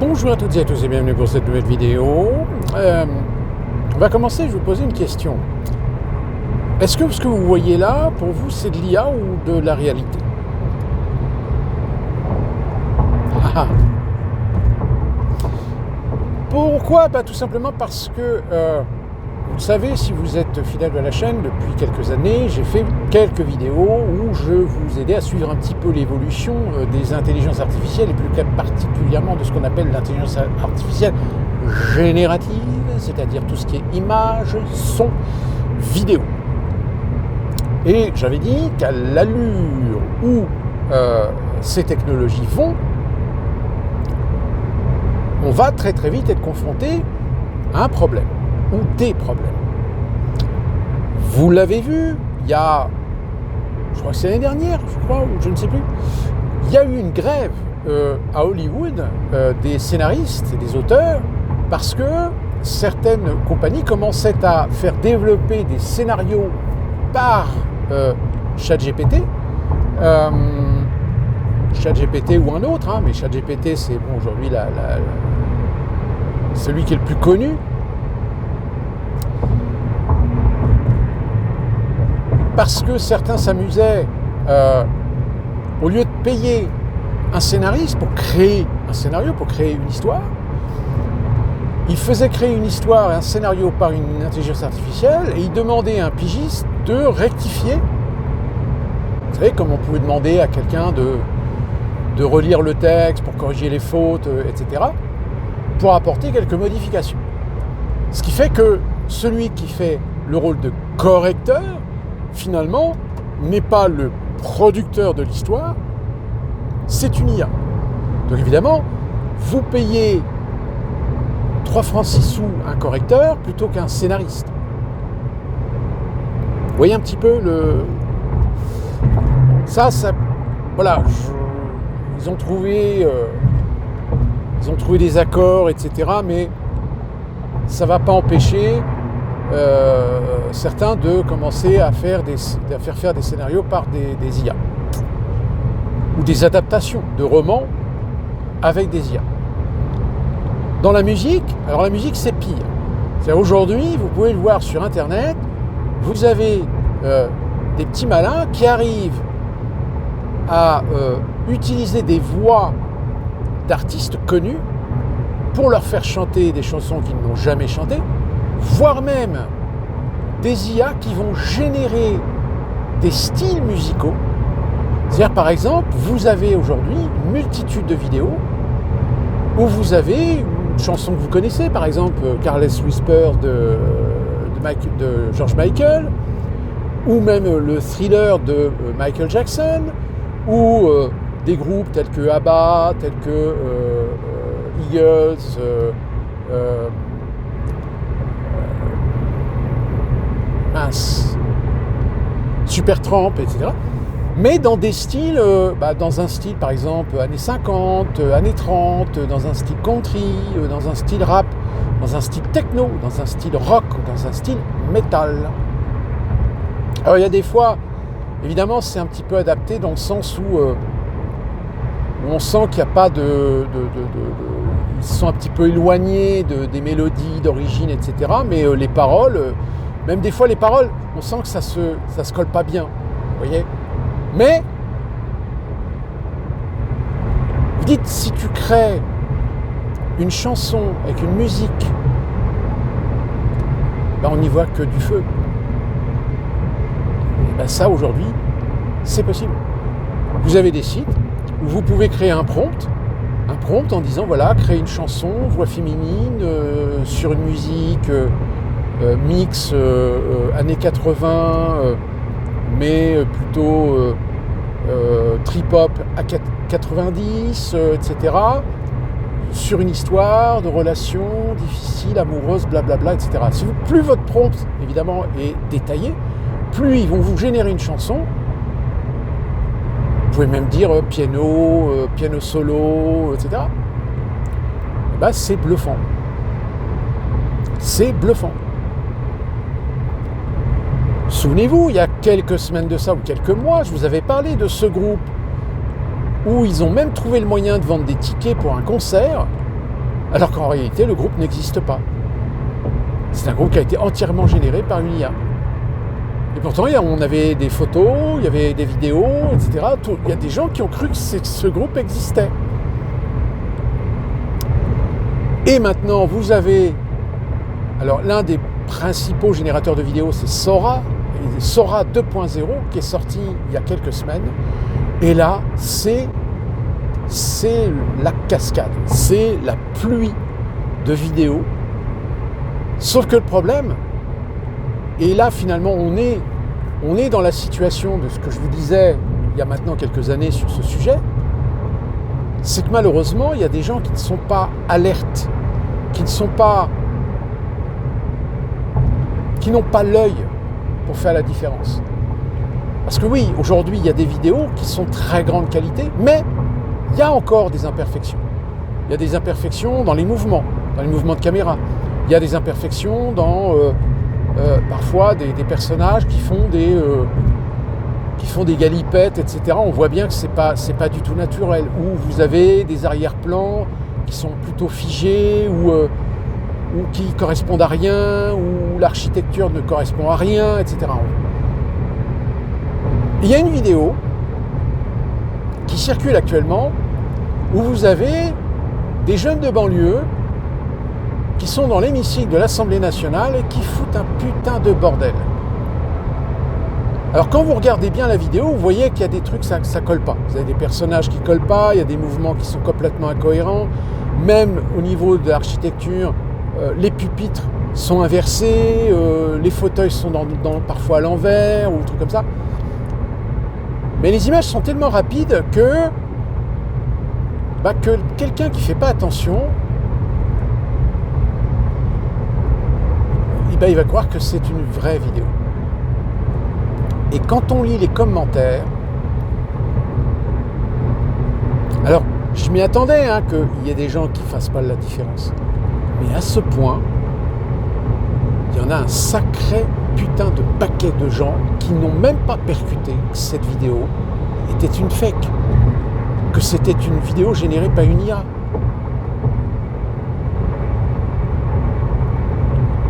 Bonjour à toutes et à tous et bienvenue pour cette nouvelle vidéo. On va commencer, je vais vous poser une question. Est-ce que ce que vous voyez là, pour vous, c'est de l'IA ou de la réalité? Pourquoi? Tout simplement parce que, vous le savez, si vous êtes fidèle à la chaîne depuis quelques années, j'ai fait quelques vidéos où je vous aidais à suivre un petit peu l'évolution des intelligences artificielles et plus particulièrement de ce qu'on appelle l'intelligence artificielle générative, c'est-à-dire tout ce qui est images, son, vidéo. Et j'avais dit qu'à l'allure où ces technologies vont, on va très très vite être confronté à un problème ou des problèmes. Vous l'avez vu, il y a, je crois que c'est l'année dernière, ou je ne sais plus, il y a eu une grève à Hollywood des scénaristes et des auteurs parce que certaines compagnies commençaient à faire développer des scénarios par ChatGPT, ChatGPT ou un autre, mais ChatGPT c'est bon, aujourd'hui celui qui est le plus connu. Parce que certains s'amusaient, au lieu de payer un scénariste pour créer un scénario, pour créer une histoire, ils faisaient créer une histoire et un scénario par une intelligence artificielle et ils demandaient à un pigiste de rectifier. Vous savez, comme on pouvait demander à quelqu'un de relire le texte pour corriger les fautes, etc., pour apporter quelques modifications. Ce qui fait que celui qui fait le rôle de correcteur, finalement, n'est pas le producteur de l'histoire, c'est une IA. Donc évidemment, vous payez 3 francs 6 sous un correcteur plutôt qu'un scénariste. Vous voyez un petit peu le... Ça voilà, ils ont trouvé des accords, etc., mais ça ne va pas empêcher certains de commencer à faire faire des scénarios par des IA ou des adaptations de romans avec des IA. Dans la musique, alors la musique c'est pire. C'est-à-dire aujourd'hui, vous pouvez le voir sur internet, vous avez des petits malins qui arrivent à utiliser des voix d'artistes connus pour leur faire chanter des chansons qu'ils n'ont jamais chantées, voire même des IA qui vont générer des styles musicaux. C'est-à-dire, par exemple, vous avez aujourd'hui une multitude de vidéos où vous avez une chanson que vous connaissez, par exemple Careless Whisper de George Michael, ou même le Thriller de Michael Jackson, ou des groupes tels que ABBA, tels que Eagles, Supertramp, etc. Mais dans des styles, dans un style par exemple années 50, années 30, dans un style country, dans un style rap, dans un style techno, dans un style rock, dans un style metal. Alors il y a des fois, évidemment c'est un petit peu adapté dans le sens où on sent qu'il n'y a pas ils sont un petit peu éloignés des mélodies d'origine, etc. Mais les paroles, même des fois les paroles, on sent que ça se colle pas bien, vous voyez. Mais vous dites, si tu crées une chanson avec une musique, on n'y voit que du feu. Et ça aujourd'hui, c'est possible. Vous avez des sites où vous pouvez créer un prompt en disant voilà, créer une chanson, voix féminine, sur une musique mix années 80, mais plutôt trip-hop à 90, etc., sur une histoire de relation difficile, amoureuse, blablabla, etc. Plus votre prompt, évidemment, est détaillé, plus ils vont vous générer une chanson. Vous pouvez même dire piano solo, etc. C'est bluffant. C'est bluffant. Souvenez-vous, il y a quelques semaines de ça, ou quelques mois, je vous avais parlé de ce groupe où ils ont même trouvé le moyen de vendre des tickets pour un concert Alors qu'en réalité, le groupe n'existe pas. C'est un groupe qui a été entièrement généré par une IA. Et pourtant, on avait des photos, il y avait des vidéos, etc. Il y a des gens qui ont cru que ce groupe existait. Et maintenant, vous avez... Alors, l'un des principaux générateurs de vidéos, c'est Sora. Et Sora 2.0, qui est sorti il y a quelques semaines. Et là, c'est la cascade. C'est la pluie de vidéos. Sauf que le problème, et là, finalement, on est dans la situation de ce que je vous disais il y a maintenant quelques années sur ce sujet, c'est que malheureusement, il y a des gens qui ne sont pas alertes, qui n'ont pas l'œil pour faire la différence. Parce que oui, aujourd'hui, il y a des vidéos qui sont de très grande qualité, mais il y a encore des imperfections. Il y a des imperfections dans les mouvements de caméra. Il y a des imperfections dans parfois des personnages qui font des galipettes, etc. On voit bien que c'est pas du tout naturel. Ou vous avez des arrière-plans qui sont plutôt figés, ou qui correspondent à rien, ou l'architecture ne correspond à rien, etc. Il y a une vidéo qui circule actuellement où vous avez des jeunes de banlieue qui sont dans l'hémicycle de l'Assemblée nationale et qui foutent un putain de bordel. Alors quand vous regardez bien la vidéo, vous voyez qu'il y a des trucs, ça colle pas. Vous avez des personnages qui collent pas, il y a des mouvements qui sont complètement incohérents. Même au niveau de l'architecture, les pupitres sont inversés, les fauteuils sont parfois à l'envers, ou des trucs comme ça. Mais les images sont tellement rapides que quelqu'un qui ne fait pas attention, il va croire que c'est une vraie vidéo. Et quand on lit les commentaires, alors je m'y attendais qu'il y ait des gens qui ne fassent pas la différence. Mais à ce point, il y en a un sacré putain de paquet de gens qui n'ont même pas percuté que cette vidéo était une fake, que c'était une vidéo générée par une IA.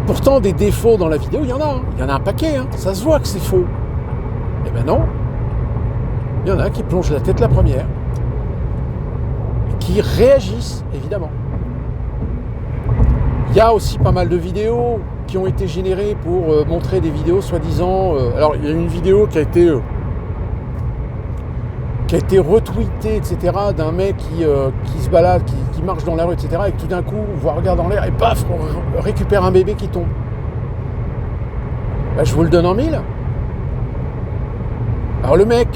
Pourtant, des défauts dans la vidéo, il y en a un paquet, ça se voit que c'est faux. Eh ben non, il y en a qui plongent la tête la première, et qui réagissent, évidemment. Il y a aussi pas mal de vidéos qui ont été générées pour montrer des vidéos soi-disant... alors, il y a une vidéo qui a été retweetée, etc., d'un mec qui se balade, qui marche dans la rue, etc., et que tout d'un coup, on voit, regarde en l'air, et paf, on récupère un bébé qui tombe. Ben, je vous le donne en 1000. Alors le mec,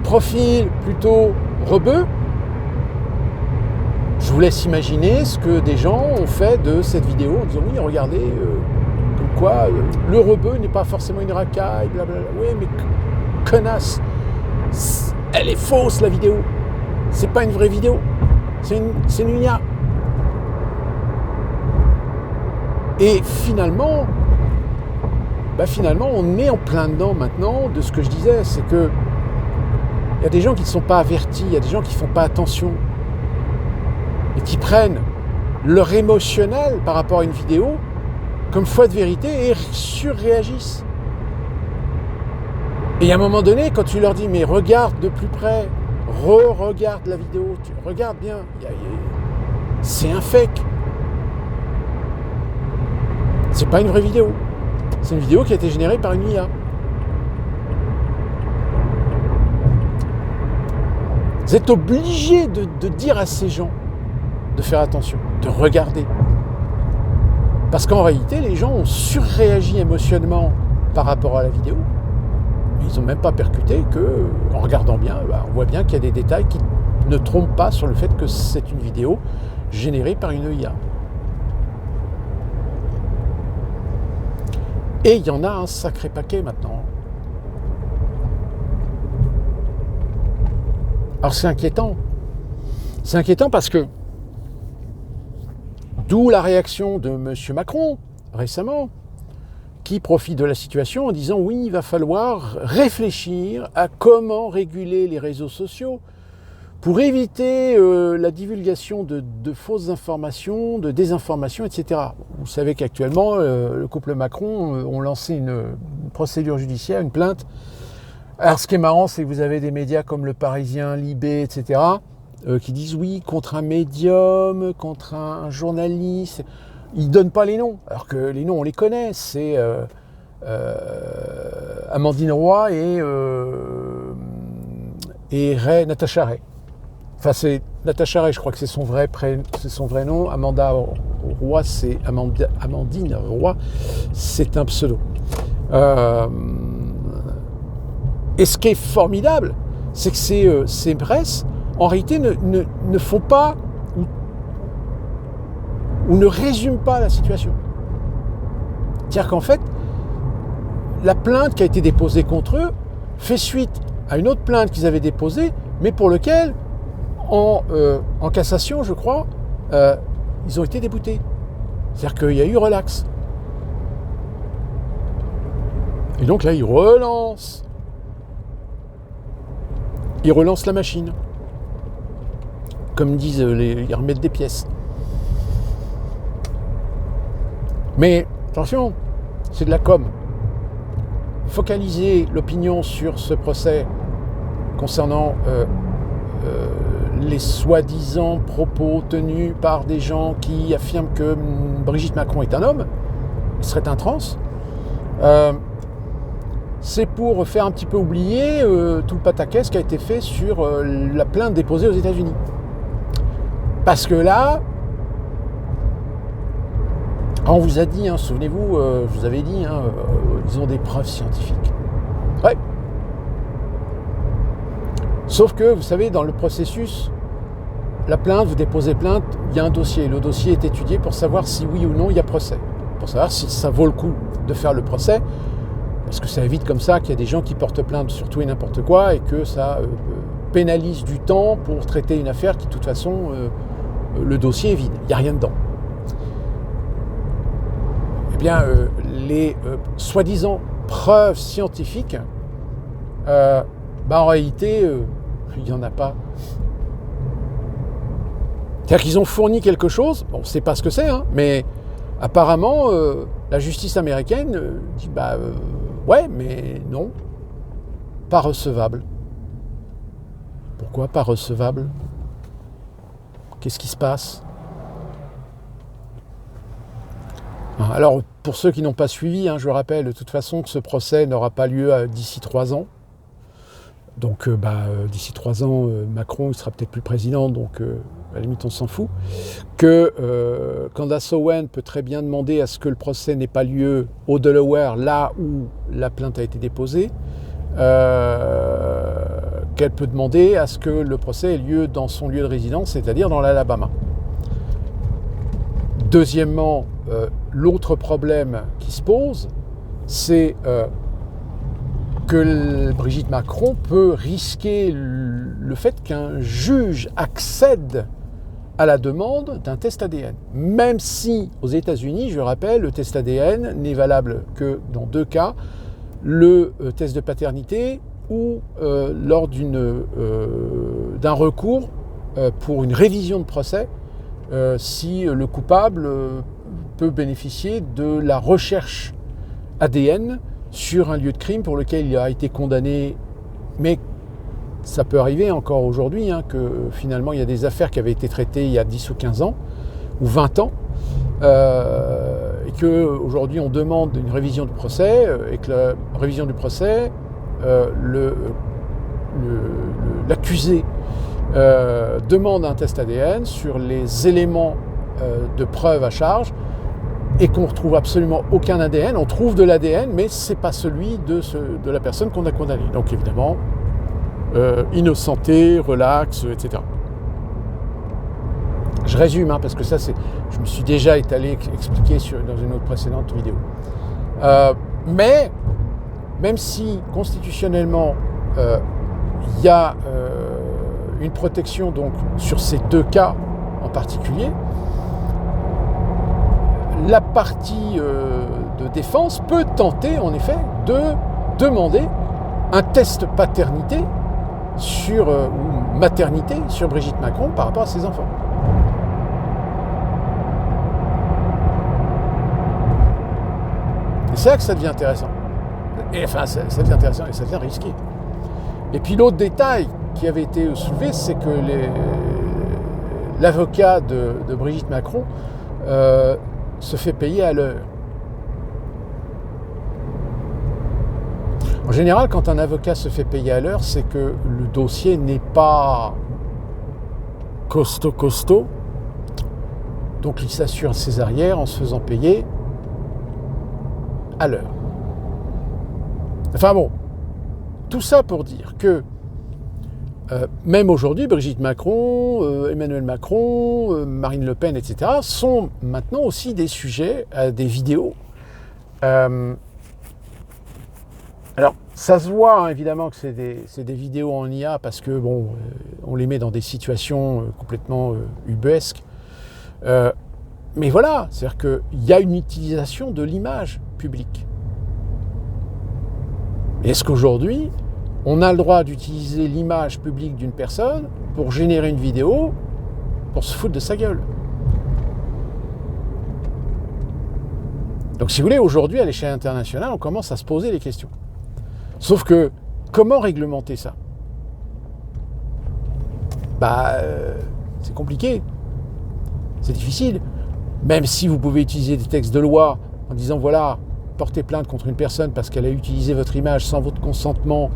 profil plutôt rebeu, je vous laisse imaginer ce que des gens ont fait de cette vidéo en disant oui, regardez, comme quoi le rebeu n'est pas forcément une racaille, blablabla. Oui, mais connasse, elle est fausse la vidéo. C'est pas une vraie vidéo, c'est une IA. Et finalement, on est en plein dedans maintenant de ce que je disais, c'est que il y a des gens qui ne sont pas avertis, il y a des gens qui ne font pas attention et qui prennent leur émotionnel par rapport à une vidéo comme foi de vérité et surréagissent. Et à un moment donné, quand tu leur dis mais regarde de plus près, regarde la vidéo, tu regardes bien, c'est un fake. C'est pas une vraie vidéo. C'est une vidéo qui a été générée par une IA. Vous êtes obligé de dire à ces gens de faire attention, de regarder. Parce qu'en réalité, les gens ont surréagi émotionnellement par rapport à la vidéo. Mais ils n'ont même pas percuté qu'en regardant bien, on voit bien qu'il y a des détails qui ne trompent pas sur le fait que c'est une vidéo générée par une IA. Et il y en a un sacré paquet maintenant. Alors c'est inquiétant. C'est inquiétant parce que, d'où la réaction de M. Macron récemment, qui profite de la situation en disant oui, il va falloir réfléchir à comment réguler les réseaux sociaux pour éviter la divulgation de fausses informations, de désinformations, etc. Vous savez qu'actuellement, le couple Macron ont lancé une procédure judiciaire, une plainte. Alors ce qui est marrant, c'est que vous avez des médias comme Le Parisien, Libé, etc., qui disent oui, contre un médium, contre un journaliste. Ils ne donnent pas les noms, alors que les noms, on les connaît. C'est Amandine Roy et Natacha Ray. Enfin, c'est Natacha Ray, je crois que c'est son vrai nom. Amanda Roy, c'est Amandine Roy, c'est un pseudo. Et ce qui est formidable, c'est que ces presses, en réalité, ne font pas ou ne résument pas la situation. C'est-à-dire qu'en fait, la plainte qui a été déposée contre eux fait suite à une autre plainte qu'ils avaient déposée, mais pour laquelle, en cassation, je crois, ils ont été déboutés. C'est-à-dire qu'il y a eu relax. Et donc là, ils relancent la machine. Comme disent ils remettent des pièces. Mais attention, c'est de la com. Focaliser l'opinion sur ce procès concernant les soi-disant propos tenus par des gens qui affirment que Brigitte Macron est un homme, serait un trans, c'est pour faire un petit peu oublier tout le pataquès qui a été fait sur la plainte déposée aux États-Unis. Parce que là, on vous a dit, souvenez-vous, je vous avais dit, ils ont des preuves scientifiques. Ouais. Sauf que, vous savez, dans le processus, la plainte, vous déposez plainte, il y a un dossier. Le dossier est étudié pour savoir si oui ou non il y a procès. Pour savoir si ça vaut le coup de faire le procès. Parce que ça évite comme ça qu'il y a des gens qui portent plainte sur tout et n'importe quoi et que ça pénalise du temps pour traiter une affaire qui, de toute façon, le dossier est vide. Il n'y a rien dedans. Eh bien, les soi-disant preuves scientifiques, en réalité, il n'y en a pas. C'est-à-dire qu'ils ont fourni quelque chose, on ne sait pas ce que c'est, mais apparemment, la justice américaine dit ouais, mais non, pas recevable. Pourquoi pas recevable? Qu'est-ce qui se passe? Alors, pour ceux qui n'ont pas suivi, je rappelle de toute façon que ce procès n'aura pas lieu d'ici 3 ans. Donc, d'ici 3 ans, Macron ne sera peut-être plus président, donc à la limite, on s'en fout. Que Candace Owen peut très bien demander à ce que le procès n'ait pas lieu au Delaware, là où la plainte a été déposée. Qu'elle peut demander à ce que le procès ait lieu dans son lieu de résidence, c'est-à-dire dans l'Alabama. Deuxièmement, l'autre problème qui se pose, c'est que Brigitte Macron peut risquer le fait qu'un juge accède à la demande d'un test ADN. Même si, aux États-Unis, je rappelle, le test ADN n'est valable que dans 2 cas, le test de paternité ou lors d'un recours pour une révision de procès, si le coupable peut bénéficier de la recherche ADN sur un lieu de crime pour lequel il a été condamné. Mais ça peut arriver encore aujourd'hui que finalement il y a des affaires qui avaient été traitées il y a 10 ou 15 ans ou 20 ans et qu'aujourd'hui on demande une révision du procès et que la révision du procès, l'accusé demande un test ADN sur les éléments de preuve à charge et qu'on ne retrouve absolument aucun ADN. On trouve de l'ADN, mais ce n'est pas celui de la personne qu'on a condamnée. Donc évidemment, innocenté, relax, etc. Je résume, parce que ça, je me suis déjà étalé, expliqué dans une autre précédente vidéo. Mais, même si constitutionnellement, il y a une protection donc, sur ces 2 cas en particulier, la partie de défense peut tenter en effet de demander un test paternité sur, ou maternité sur Brigitte Macron par rapport à ses enfants. Et c'est là que ça devient intéressant. Et enfin, ça devient intéressant et ça devient risqué. Et puis l'autre détail qui avait été soulevé, c'est que l'avocat de Brigitte Macron se fait payer à l'heure. En général, quand un avocat se fait payer à l'heure, c'est que le dossier n'est pas costaud. Donc il s'assure ses arrières en se faisant payer à l'heure. Enfin bon, tout ça pour dire que même aujourd'hui, Brigitte Macron, Emmanuel Macron, Marine Le Pen, etc. sont maintenant aussi des sujets à des vidéos. Alors, ça se voit hein, évidemment que c'est des vidéos en IA parce que bon, on les met dans des situations complètement ubuesques. Mais voilà, c'est-à-dire qu'il y a une utilisation de l'image publique. Est-ce qu'aujourd'hui, on a le droit d'utiliser l'image publique d'une personne pour générer une vidéo pour se foutre de sa gueule? Donc si vous voulez, aujourd'hui, à l'échelle internationale, on commence à se poser les questions. Sauf que, comment réglementer ça? C'est compliqué. C'est difficile. Même si vous pouvez utiliser des textes de loi en disant, voilà, portez plainte contre une personne parce qu'elle a utilisé votre image sans votre consentement.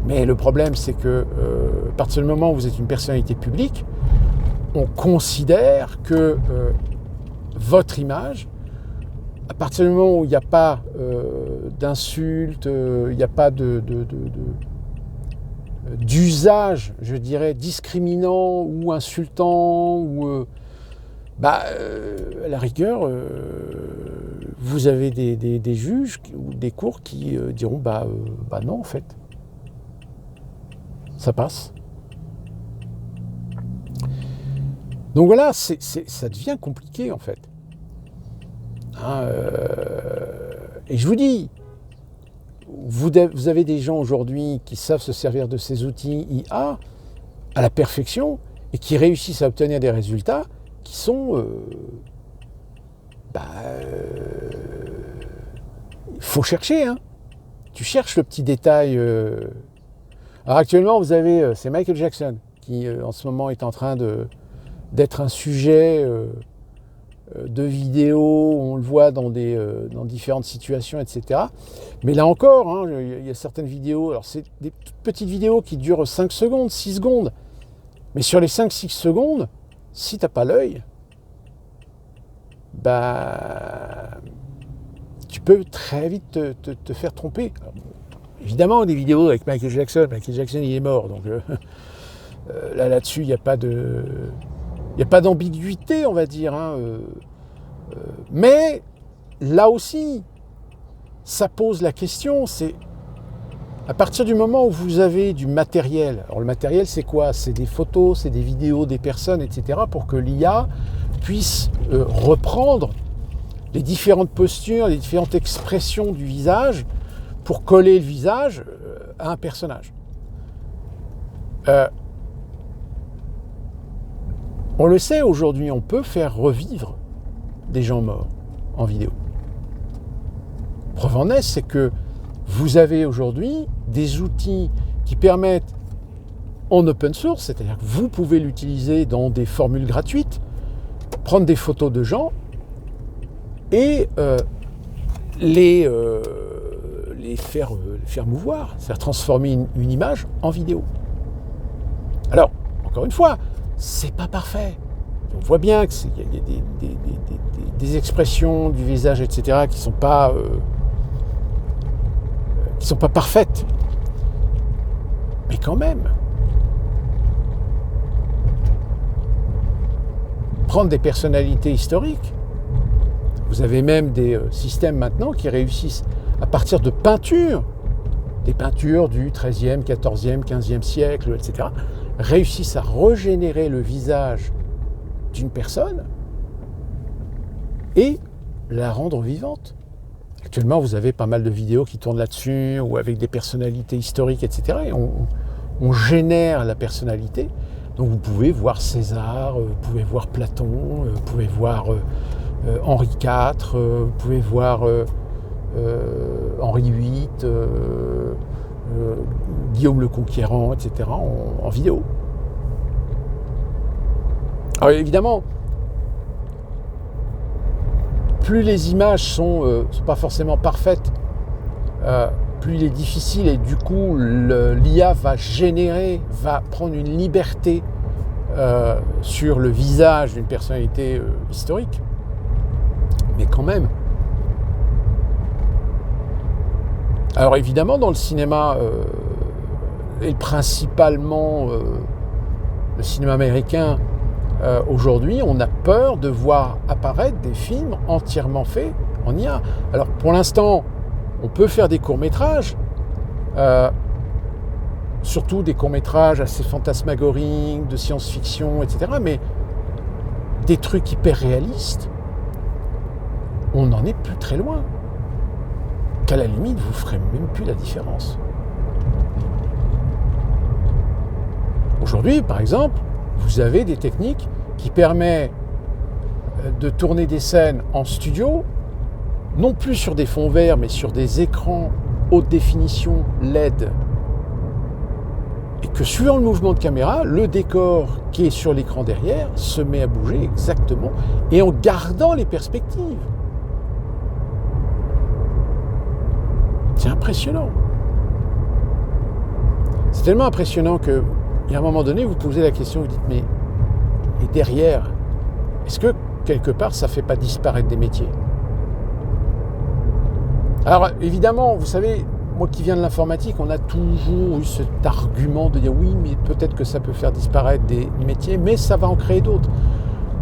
Mais le problème, c'est que à partir du moment où vous êtes une personnalité publique, on considère que votre image, à partir du moment où il n'y a pas d'insultes, il n'y a pas d'usage, je dirais, discriminant ou insultant, ou à la rigueur, vous avez des juges ou des cours qui diront non en fait, ça passe. Donc voilà, ça devient compliqué en fait. Et je vous dis, vous avez des gens aujourd'hui qui savent se servir de ces outils IA à la perfection et qui réussissent à obtenir des résultats qui sont... il faut chercher, hein. Tu cherches le petit détail. Alors actuellement, vous avez... c'est Michael Jackson qui, en ce moment, est en train d'être un sujet... de vidéos, on le voit dans différentes situations, etc. Mais là encore, hein, il y a certaines vidéos, alors c'est des toutes petites vidéos qui durent 5 secondes, 6 secondes. Mais sur les 5-6 secondes, si t'as pas l'œil, tu peux très vite te faire tromper. Alors, évidemment, des vidéos avec Michael Jackson, il est mort, donc là-dessus, il n'y a pas de... Il n'y a pas d'ambiguïté, on va dire. Hein, mais là aussi, ça pose la question, c'est à partir du moment où vous avez du matériel. Alors le matériel, c'est quoi? C'est des photos, c'est des vidéos des personnes, etc. pour que l'IA puisse reprendre les différentes postures, les différentes expressions du visage pour coller le visage à un personnage. On le sait aujourd'hui, on peut faire revivre des gens morts en vidéo. Preuve en est, c'est que vous avez aujourd'hui des outils qui permettent en open source, c'est-à-dire que vous pouvez l'utiliser dans des formules gratuites, prendre des photos de gens et les faire mouvoir, c'est-à-dire transformer une image en vidéo. Alors, encore une fois, c'est pas parfait. On voit bien qu'il y a des expressions du visage, etc., qui sont pas parfaites. Mais quand même, prendre des personnalités historiques, vous avez même des systèmes maintenant qui réussissent à partir de peintures, des peintures du XIIIe, XIVe, XVe siècle, etc., réussissent à régénérer le visage d'une personne et la rendre vivante. Actuellement, vous avez pas mal de vidéos qui tournent là-dessus, ou avec des personnalités historiques, etc. Et on génère la personnalité. Donc vous pouvez voir César, vous pouvez voir Platon, vous pouvez voir Henri IV, vous pouvez voir Henri VIII, Guillaume le Conquérant, etc. en vidéo. Alors évidemment, plus les images sont pas forcément parfaites, plus il est difficile et du coup l'IA va prendre une liberté sur le visage d'une personnalité historique. Mais quand même. Alors évidemment dans le cinéma, et principalement le cinéma américain, aujourd'hui on a peur de voir apparaître des films entièrement faits en IA. Alors pour l'instant, on peut faire des courts-métrages, surtout des courts-métrages assez fantasmagoriques, de science-fiction, etc. Mais des trucs hyper réalistes, on n'en est plus très loin. Qu'à la limite, vous ne ferez même plus la différence. Aujourd'hui, par exemple, vous avez des techniques qui permettent de tourner des scènes en studio, non plus sur des fonds verts, mais sur des écrans haute définition LED. Et que suivant le mouvement de caméra, le décor qui est sur l'écran derrière se met à bouger exactement, et en gardant les perspectives. C'est impressionnant. C'est tellement impressionnant que, il y a un moment donné, vous posez la question, vous dites, mais et derrière, est-ce que quelque part ça ne fait pas disparaître des métiers? Alors évidemment, vous savez, moi qui viens de l'informatique, on a toujours eu cet argument de dire oui, mais peut-être que ça peut faire disparaître des métiers, mais ça va en créer d'autres.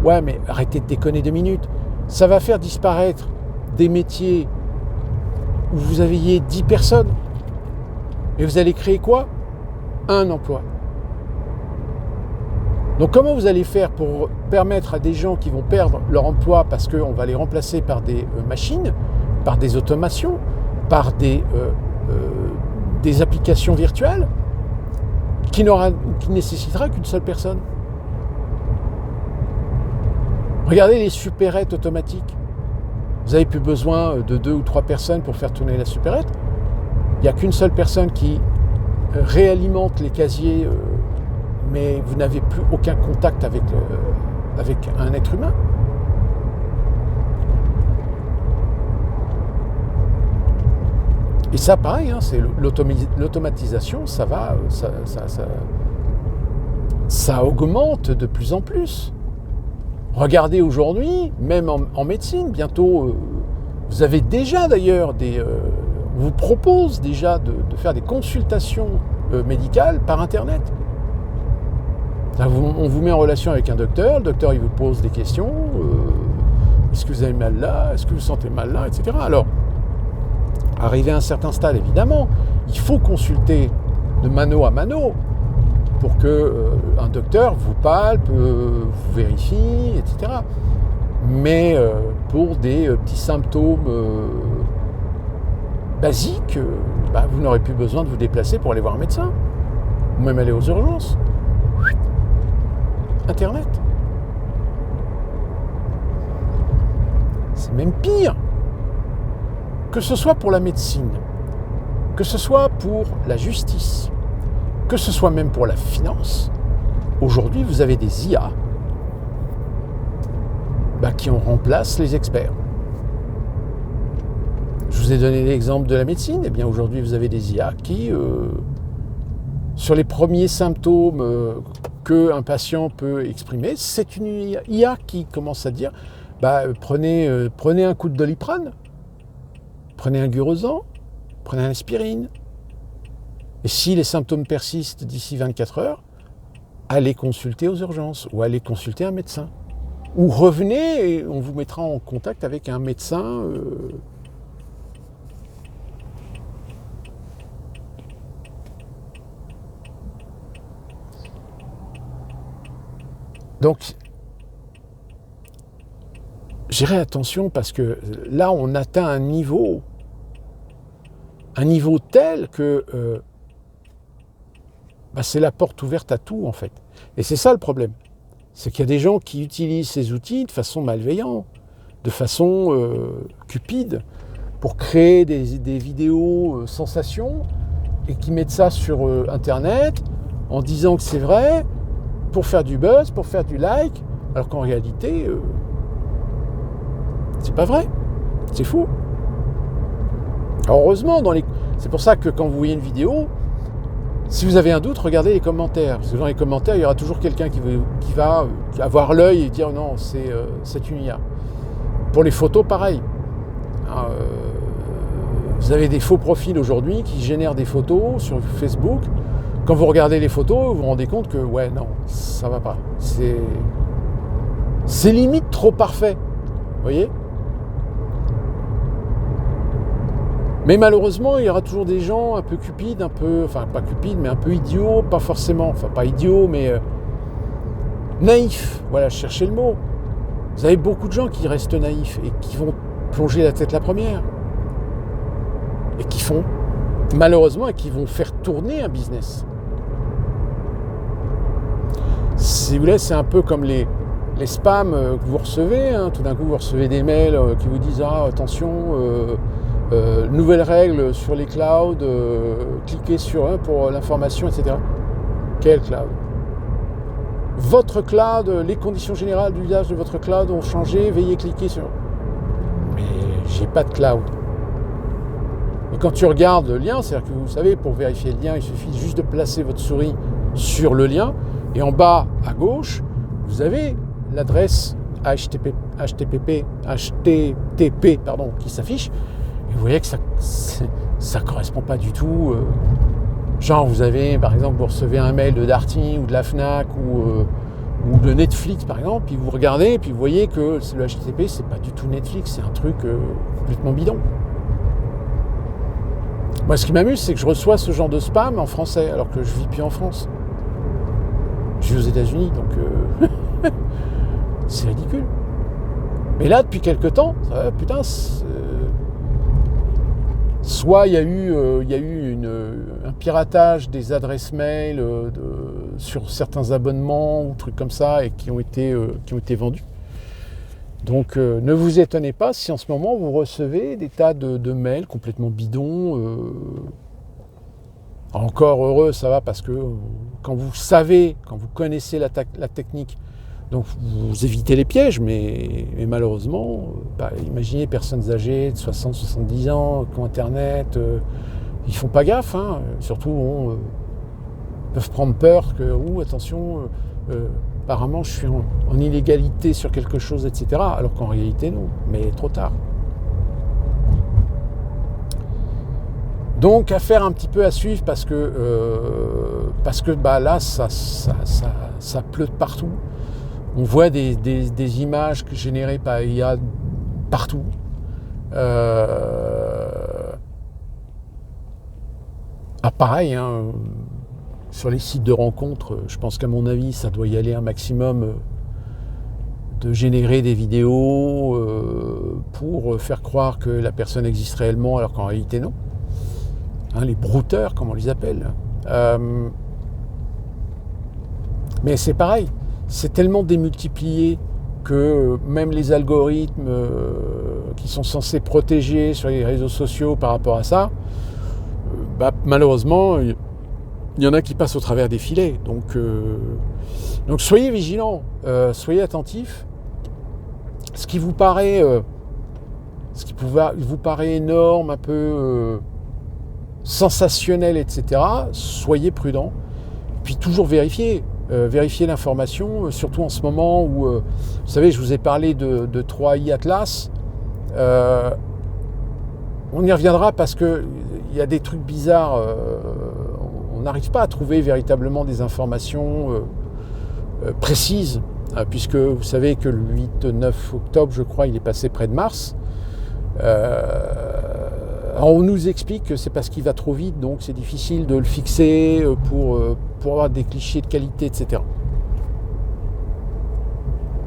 Ouais, mais arrêtez de déconner 2 minutes. Ça va faire disparaître des métiers où vous aviez 10 personnes. Et vous allez créer quoi? Un emploi. Donc comment vous allez faire pour permettre à des gens qui vont perdre leur emploi parce qu'on va les remplacer par des machines, par des automations, par des applications virtuelles qui nécessitera qu'une seule personne? Regardez les supérettes automatiques. Vous n'avez plus besoin de 2 ou 3 personnes pour faire tourner la supérette. Il n'y a qu'une seule personne qui réalimente les casiers, mais vous n'avez plus aucun contact avec un être humain. Et ça, pareil, hein, c'est l'automatisation, ça augmente de plus en plus. Regardez aujourd'hui, même en médecine, bientôt, vous avez déjà d'ailleurs on vous propose déjà de faire des consultations médicales par Internet. On vous met en relation avec un docteur, le docteur il vous pose des questions, est-ce que vous avez mal là, est-ce que vous sentez mal là, etc. Alors, arrivé à un certain stade, évidemment, il faut consulter de mano à mano pour qu'un docteur vous palpe, vous vérifie, etc. Mais pour des petits symptômes basiques, vous n'aurez plus besoin de vous déplacer pour aller voir un médecin, ou même aller aux urgences. Internet. C'est même pire. Que ce soit pour la médecine, que ce soit pour la justice, que ce soit même pour la finance, aujourd'hui vous avez des IA qui en remplacent les experts. Je vous ai donné l'exemple de la médecine, et bien aujourd'hui vous avez des IA qui, sur les premiers symptômes qu'un patient peut exprimer, c'est une IA qui commence à dire prenez un coup de Doliprane, prenez un Gurosan, prenez un aspirine. Et si les symptômes persistent d'ici 24 heures, allez consulter aux urgences ou allez consulter un médecin. Ou revenez et on vous mettra en contact avec un médecin. Donc, j'irai attention parce que là, on atteint un niveau tel que c'est la porte ouverte à tout en fait. Et c'est ça le problème. C'est qu'il y a des gens qui utilisent ces outils de façon malveillante, de façon cupide, pour créer des vidéos sensations et qui mettent ça sur Internet en disant que c'est vrai, pour faire du buzz, pour faire du like, alors qu'en réalité, c'est pas vrai. C'est faux. Alors heureusement, c'est pour ça que quand vous voyez une vidéo, si vous avez un doute, regardez les commentaires. Parce que dans les commentaires, il y aura toujours quelqu'un qui va avoir l'œil et dire non, c'est une IA. Pour les photos, pareil. Vous avez des faux profils aujourd'hui qui génèrent des photos sur Facebook. Quand vous regardez les photos, vous vous rendez compte que ouais, non, ça va pas. C'est limite trop parfait. Vous voyez ? Mais malheureusement, il y aura toujours des gens un peu cupides, enfin pas cupides, mais un peu idiots, pas forcément, enfin pas idiots, mais naïfs. Voilà, cherchez le mot. Vous avez beaucoup de gens qui restent naïfs et qui vont plonger la tête la première. Et qui font, malheureusement, et qui vont faire tourner un business. Si vous voulez, c'est un peu comme les spams que vous recevez. Hein. Tout d'un coup, vous recevez des mails qui vous disent « Ah, attention, nouvelles règles sur les clouds, cliquez sur un pour l'information, etc. » Quel cloud ? Votre cloud, les conditions générales d'usage de votre cloud ont changé, veuillez cliquer sur... Mais j'ai pas de cloud. Et quand tu regardes le lien, c'est-à-dire que vous savez, pour vérifier le lien, il suffit juste de placer votre souris sur le lien, et en bas à gauche, vous avez l'adresse HTTP qui s'affiche, et vous voyez que ça ne correspond pas du tout. Genre, vous avez, par exemple, vous recevez un mail de Darty ou de la Fnac ou de Netflix, par exemple, puis vous regardez, puis vous voyez que le HTTP, c'est pas du tout Netflix, c'est un truc complètement bidon. Moi, ce qui m'amuse, c'est que je reçois ce genre de spam en français, alors que je vis plus en France. Je vis aux États-Unis, donc c'est ridicule. Mais là, depuis quelques temps, putain, soit il y a eu un piratage des adresses mail sur certains abonnements ou trucs comme ça et qui ont été vendus. Donc ne vous étonnez pas si en ce moment vous recevez des tas de mails complètement bidons. Encore heureux, ça va, parce que quand vous savez, quand vous connaissez la technique, donc vous évitez les pièges, mais malheureusement, imaginez personnes âgées de 60-70 ans qui ont Internet, ils font pas gaffe, hein, surtout peuvent prendre peur que, attention, apparemment je suis en illégalité sur quelque chose, etc. Alors qu'en réalité non, mais trop tard. Donc affaire un petit peu à suivre parce que là ça pleut de partout. On voit des images générées par IA partout. Pareil, hein, sur les sites de rencontres, je pense qu'à mon avis, ça doit y aller un maximum de générer des vidéos pour faire croire que la personne existe réellement alors qu'en réalité non. Hein, les brouteurs, comme on les appelle. Mais c'est pareil, c'est tellement démultiplié que même les algorithmes qui sont censés protéger sur les réseaux sociaux par rapport à ça, malheureusement, il y en a qui passent au travers des filets. Donc soyez vigilants, soyez attentifs. Ce qui vous paraît énorme, un peu sensationnel, etc., soyez prudents. Puis toujours vérifiez l'information, surtout en ce moment où, vous savez, je vous ai parlé de 3i Atlas. On y reviendra parce qu'il y a des trucs bizarres. On n'arrive pas à trouver véritablement des informations précises, puisque vous savez que le 8-9 octobre, je crois, il est passé près de Mars. On nous explique que c'est parce qu'il va trop vite, donc c'est difficile de le fixer pour avoir des clichés de qualité, etc.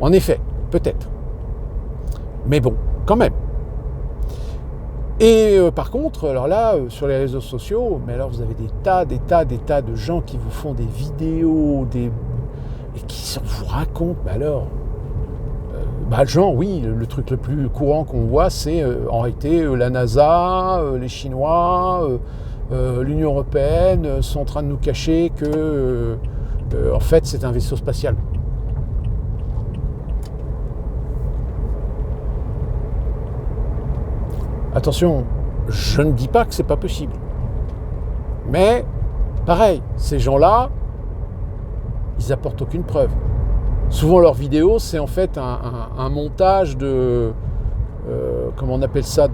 En effet, peut-être. Mais bon, quand même. Et par contre, alors là, sur les réseaux sociaux, mais alors vous avez des tas de gens qui vous font des vidéos, et qui vous racontent, mais alors, genre oui, le truc le plus courant qu'on voit, c'est en réalité la NASA, les Chinois, l'Union Européenne sont en train de nous cacher que, en fait, c'est un vaisseau spatial. Attention, je ne dis pas que c'est pas possible. Mais, pareil, ces gens-là, ils apportent aucune preuve. Souvent, leurs vidéos, c'est en fait un montage de... comment on appelle ça,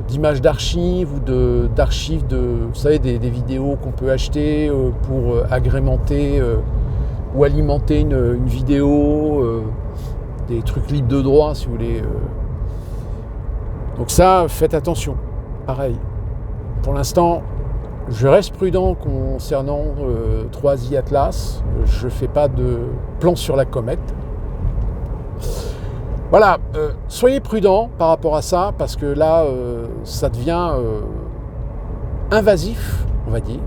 d'images d'archives ou d'archives de... Vous savez, des vidéos qu'on peut acheter pour agrémenter ou alimenter une vidéo, des trucs libres de droit, si vous voulez. Donc ça, faites attention. Pareil. Pour l'instant, je reste prudent concernant 3i Atlas. Je ne fais pas de plan sur la comète. Voilà, soyez prudents par rapport à ça, parce que là, ça devient invasif, on va dire.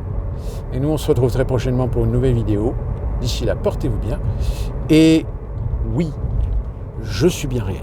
Et nous, on se retrouve très prochainement pour une nouvelle vidéo. D'ici là, portez-vous bien. Et oui, je suis bien réel.